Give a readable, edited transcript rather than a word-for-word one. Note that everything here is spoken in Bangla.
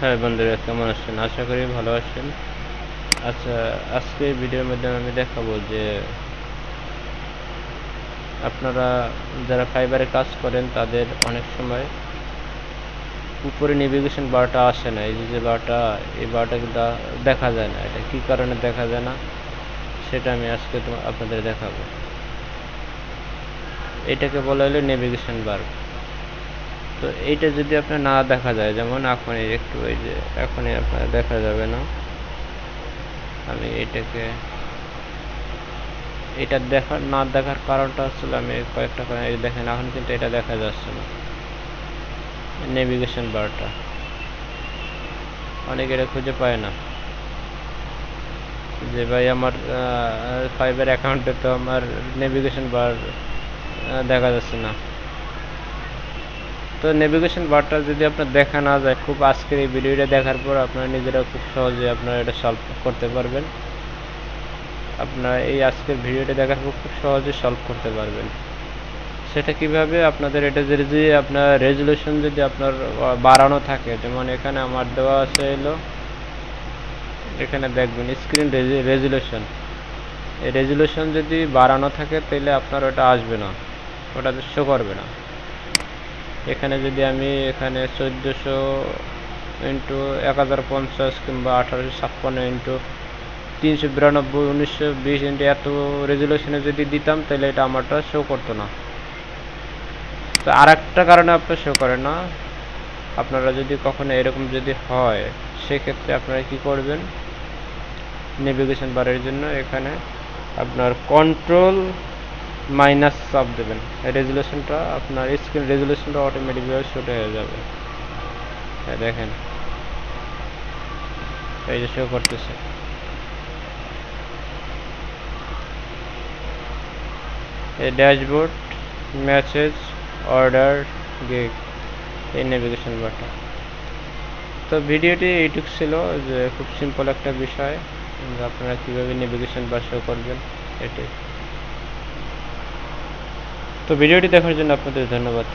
হ্যাঁ বন্ধুরা, কেমন আছেন? আশা করি ভালো আছেন। আচ্ছা, আজকে ভিডিওর মাধ্যমে আমি দেখাবো যে আপনারা যারা ফাইবারে কাজ করেন তাদের অনেক সময় উপরে নেভিগেশন বারটা আসে না। এই যে বারটা, এই বারটা কিন্তু দেখা যায় না। এটা কী কারণে দেখা যায় না সেটা আমি আজকে আপনাদের দেখাবো। এটাকে বলা হলো নেভিগেশন বার। তো এইটা যদি আপনার না দেখা যায়, যেমন এখনই একটু এই যে এখনই আপনার দেখা যাবে না। আমি এটা না দেখার কারণটা হচ্ছিল, আমি কয়েকটা কারণ এই দেখেন এখন কিন্তু এটা দেখা যাচ্ছে না নেভিগেশন বারটা। অনেকে এটা খুঁজে পায় না যে ভাই আমার ফাইবার অ্যাকাউন্টে তো আমার নেভিগেশন বার দেখা যাচ্ছে না। তো নেভিগেশন বারটা যদি আপনার দেখা না যায়, খুব আজকের এই ভিডিওটা দেখার পর আপনারা নিজেরা খুব সহজে আপনারা এটা সলভ করতে পারবেন। আপনারা এই আজকের ভিডিওটা দেখার পর খুব সহজে সলভ করতে পারবেন। সেটা কিভাবে? আপনাদের এটা যদি আপনার রেজুলেশন যদি আপনার বাড়ানো থাকে, যেমন এখানে আমার দেওয়া আছে এলো, এখানে দেখবেন স্ক্রিন রেজুলেশন। এই রেজুলেশন যদি বাড়ানো থাকে তাহলে আপনার ওটা আসবে না, ওটা শো করবে না। এখানে যদি আমি এখানে 1400 ইন্টু 1050 কিংবা 1856 ইন্টু 392 1920 ইন্টু এত রেজুলেশনে যদি দিতাম তাহলে এটা আমারটা শো করতো না। তো আর একটা কারণে আপনার শো করে না, আপনারা যদি কখনো এরকম যদি হয় সেক্ষেত্রে আপনারা কি করবেন, নেভিগেশন বারের জন্য এখানে আপনার কন্ট্রোল মাইনাস চাপ দেবেন। রেজুলেশনটা আপনার স্ক্রিন রেজুলেশনটা অটোমেটিকভাবে শো হয়ে যাবে। দেখেন এই যে শো করতেছে। এই ড্যাশবোর্ড, মেসেজ, অর্ডার, গিগ, এই নেভিগেশন বারটা। তো ভিডিওটি এইটুকু ছিল, যে খুব সিম্পল একটা বিষয় আপনারা কীভাবে নেভিগেশন বার শো করবেন এটি। তো ভিডিওটি দেখার জন্য আপনাদের ধন্যবাদ।